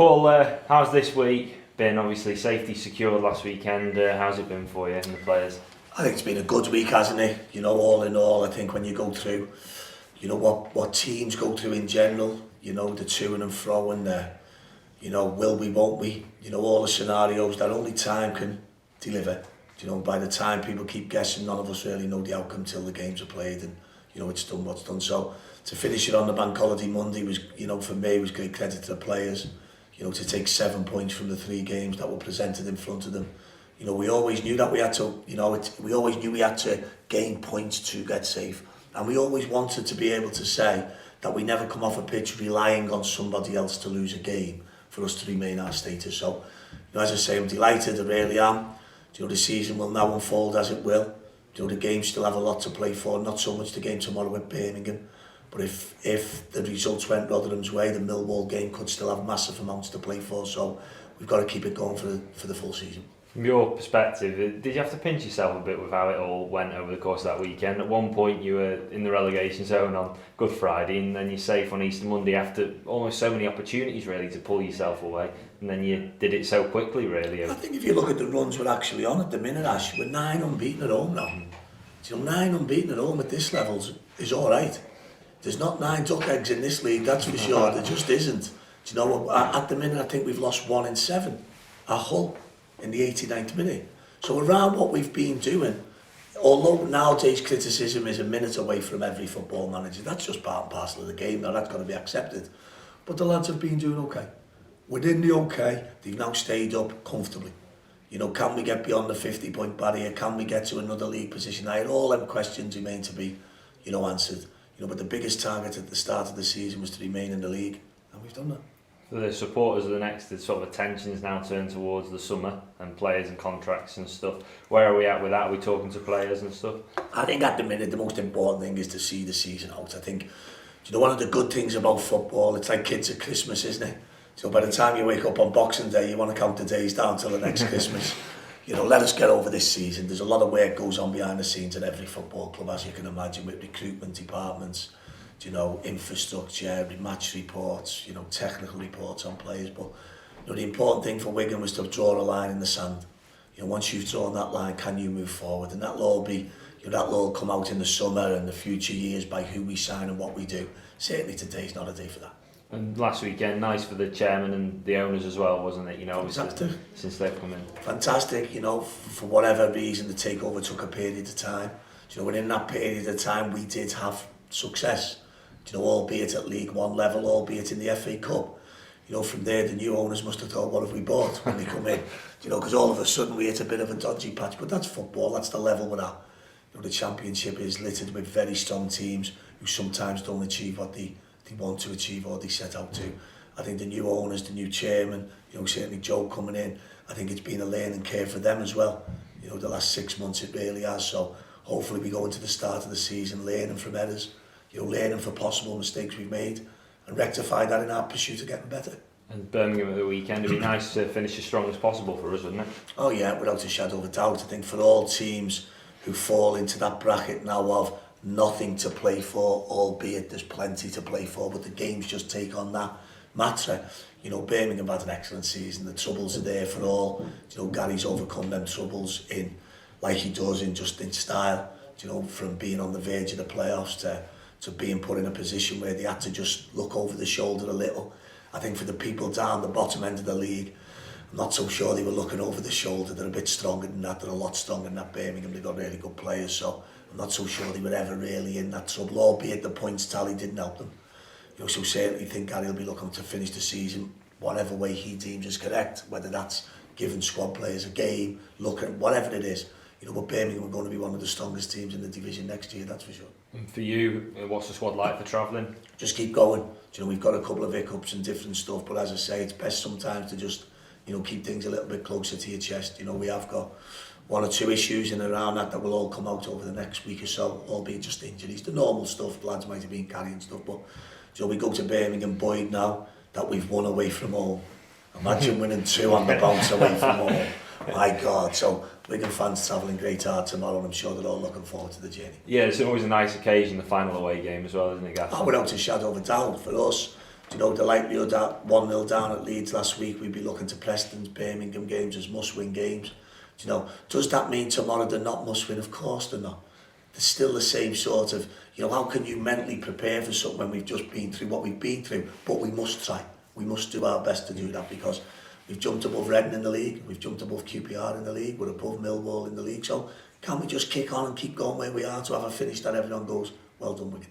Paul, how's this week been? Obviously, safety secured last weekend. How's it been for you and the players? I think it's been a good week, hasn't it? All in all, I think when you go through, what teams go through in general, the to and fro and the, will we, won't we, all the scenarios that only time can deliver. By the time people keep guessing, none of us really know the outcome till the games are played and, it's done what's done. So to finish it on the bank holiday Monday was, for me, was great credit to the players. To take 7 points from the 3 games that were presented in front of them. We always knew that we had to, we always knew we had to gain points to get safe. And we always wanted to be able to say that we never come off a pitch relying on somebody else to lose a game for us to remain our status. So, as I say, I'm delighted, I really am. The season will now unfold as it will. The games still have a lot to play for, not so much the game tomorrow with Birmingham. But if the results went Rotherham's way, the Millwall game could still have massive amounts to play for. So we've got to keep it going for the full season. From your perspective, did you have to pinch yourself a bit with how it all went over the course of that weekend? At one point you were in the relegation zone on Good Friday and then you're safe on Easter Monday after almost so many opportunities really to pull yourself away, and then you did it so quickly really. I think if you look at the runs we're actually on at the minute, Ash, we're 9 unbeaten at home now. 9 unbeaten at home at this level is alright. There's not 9 duck eggs in this league, that's for sure. There just isn't. At the minute I think we've lost 1 in 7 at Hull in the 89th minute. So around what we've been doing, although nowadays criticism is a minute away from every football manager, that's just part and parcel of the game, now that's got to be accepted. But the lads have been doing okay. Within the okay, they've now stayed up comfortably. Can we get beyond the 50-point barrier? Can we get to another league position? All them questions remain to be, answered. But the biggest target at the start of the season was to remain in the league, and we've done that. For the supporters of the next, the sort of attention's now turned towards the summer and players and contracts and stuff. Where are we at with that? Are we talking to players and stuff? I think at the minute the most important thing is to see the season out. I think, one of the good things about football, it's like kids at Christmas, isn't it? By the time you wake up on Boxing Day, you want to count the days down till the next Christmas. Let us get over this season. There's a lot of work goes on behind the scenes at every football club, as you can imagine, with recruitment departments, infrastructure, match reports, technical reports on players. But the important thing for Wigan was to draw a line in the sand. Once you've drawn that line, can you move forward? And that'll all be, that'll all come out in the summer and the future years by who we sign and what we do. Certainly today's not a day for that. And last weekend, nice for the chairman and the owners as well, wasn't it? Exactly. Since they've come in. Fantastic, for whatever reason the takeover took a period of time. Within that period of time we did have success. Albeit at League One level, albeit in the FA Cup. From there the new owners must have thought, what have we bought when they come in? Because all of a sudden we hit a bit of a dodgy patch, but that's football, that's the level we're at. The Championship is littered with very strong teams who sometimes don't achieve what they want to achieve or they set out to. I think the new owners, the new chairman, certainly Joe coming in, I think it's been a learning curve for them as well. The last 6 months it really has. So hopefully we go into the start of the season learning from errors, learning for possible mistakes we've made and rectify that in our pursuit of getting better. And Birmingham at the weekend, it'd be nice to finish as strong as possible for us, wouldn't it? Oh yeah, without a shadow of a doubt. I think for all teams who fall into that bracket now of nothing to play for, albeit there's plenty to play for, but the games just take on that matter. Birmingham had an excellent season. The troubles are there for all. Gary's overcome them troubles in, like he does, in style. From being on the verge of the playoffs to being put in a position where they had to just look over the shoulder a little. I think for the people down the bottom end of the league, I'm not so sure they were looking over the shoulder. They're a bit stronger than that. They're a lot stronger than that. Birmingham, they've got really good players, so I'm not so sure they were ever really in that trouble, albeit the points tally didn't help them. So certainly think Gary will be looking to finish the season whatever way he deems is correct, whether that's giving squad players a game, looking, whatever it is. But Birmingham are going to be one of the strongest teams in the division next year, that's for sure. And for you, what's the squad like for travelling? Just keep going. We've got a couple of hiccups and different stuff, but as I say, it's best sometimes to just, keep things a little bit closer to your chest. We have got 1 or 2 issues in and around that will all come out over the next week or so, albeit just injuries. The normal stuff, lads might have been carrying stuff, but we go to Birmingham buoyed now that we've won away from home. Imagine winning 2 on the bounce away from home. My God, so Wigan fans travelling great hard tomorrow, and I'm sure they're all looking forward to the journey. Yeah, it's always a nice occasion, the final away game as well, isn't it, Gav? Without a shadow of a doubt for us. you know, the likelihood that 1-0 down at Leeds last week, we'd be looking to Preston's, Birmingham games as must-win games. You know, does that mean tomorrow they're not must-win? Of course they're not. They're still the same sort of, you know, how can you mentally prepare for something when we've just been through what we've been through? But we must try. We must do our best to do that, because we've jumped above Reading in the league, we've jumped above QPR in the league, we're above Millwall in the league. So can we just kick on and keep going where we are to have a finish that everyone goes, well done, Wigan?